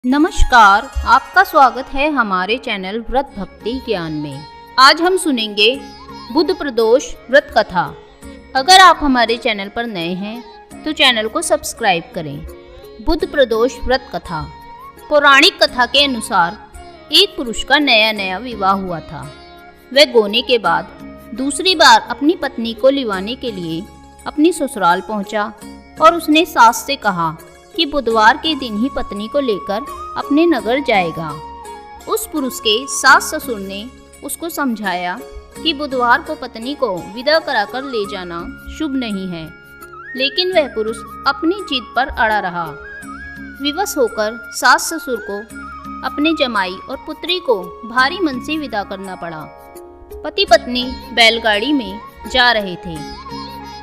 नमस्कार, आपका स्वागत है हमारे चैनल व्रत भक्ति ज्ञान में। आज हम सुनेंगे बुध प्रदोष व्रत कथा। अगर आप हमारे चैनल पर नए हैं तो चैनल को सब्सक्राइब करें। बुध प्रदोष व्रत कथा। पौराणिक कथा के अनुसार एक पुरुष का नया नया विवाह हुआ था। वह गोने के बाद दूसरी बार अपनी पत्नी को लिवाने के लिए अपनी ससुराल पहुंचा और उसने सास से कहा कि बुधवार के दिन ही पत्नी को लेकर अपने नगर जाएगा। उस पुरुष के सास ससुर ने उसको समझाया कि बुधवार को पत्नी को विदा कराकर ले जाना शुभ नहीं है, लेकिन वह पुरुष अपनी जिद पर अड़ा रहा। विवश होकर सास ससुर को अपने जमाई और पुत्री को भारी मन से विदा करना पड़ा। पति पत्नी बैलगाड़ी में जा रहे थे।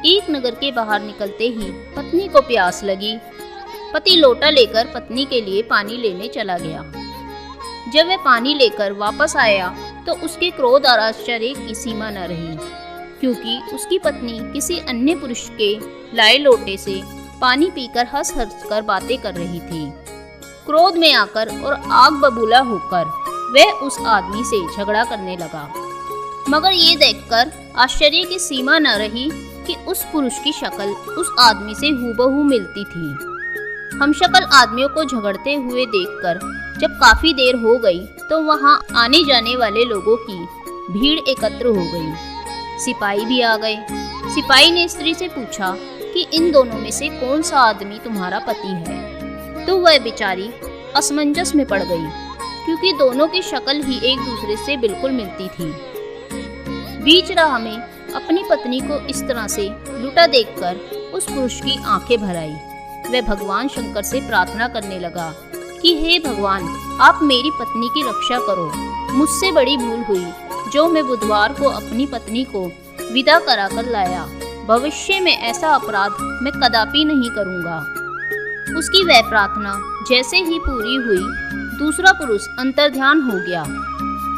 एक नगर के बाहर निकलते ही पत्नी को प्यास लगी। पति लोटा लेकर पत्नी के लिए पानी लेने चला गया। जब वह पानी लेकर वापस आया तो उसके क्रोध और आश्चर्य की सीमा न रही, क्योंकि उसकी पत्नी किसी अन्य पुरुष के लाए लोटे से पानी पीकर हंस हंस कर बातें कर रही थी। क्रोध में आकर और आग बबूला होकर वह उस आदमी से झगड़ा करने लगा। मगर ये देखकर आश्चर्य की सीमा न रही कि उस पुरुष की शक्ल उस आदमी से हूबहू मिलती थी। हमशक्ल आदमियों को झगड़ते हुए देखकर जब काफी देर हो गई तो वहां आने जाने वाले लोगों की भीड़ एकत्र हो गई। सिपाही भी आ गए। सिपाही ने स्त्री से पूछा कि इन दोनों में से कौन सा आदमी तुम्हारा पति है। तो वह बेचारी असमंजस में पड़ गई, क्योंकि दोनों की शक्ल ही एक दूसरे से बिल्कुल मिलती थी। बीच राह में अपनी पत्नी को इस तरह से लुटा देखकर उस पुरुष की आंखें भर आई। वह भगवान शंकर से प्रार्थना करने लगा कि हे भगवान, आप मेरी पत्नी की रक्षा करो। मुझसे बड़ी भूल हुई जो मैं बुधवार को अपनी पत्नी को विदा कराकर लाया। भविष्य में ऐसा अपराध मैं कदापि नहीं करूंगा। उसकी वह प्रार्थना जैसे ही पूरी हुई, दूसरा पुरुष अंतर्ध्यान हो गया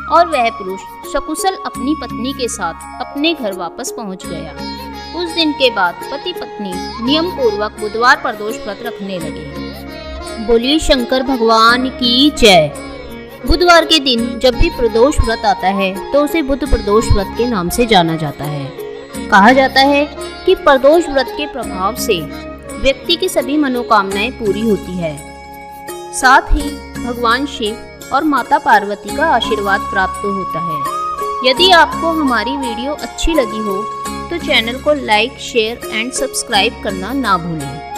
और वह पुरुष सकुशल अपनी पत्नी के साथ अपने घर वापस पहुंच गया। उस दिन के बाद पति पत्नी नियम पूर्वक बुधवार प्रदोष व्रत रखने लगे। बोलिए शंकर भगवान की जय। बुधवार के दिन जब भी प्रदोष व्रत आता है तो उसे बुध प्रदोष व्रत के नाम से जाना जाता है। कहा जाता है कि प्रदोष व्रत के प्रभाव से व्यक्ति की सभी मनोकामनाएं पूरी होती है। साथ ही भगवान शिव और माता पार्वती का आशीर्वाद प्राप्त होता है। यदि आपको हमारी वीडियो अच्छी लगी हो तो चैनल को लाइक, शेयर एंड सब्सक्राइब करना ना भूलें।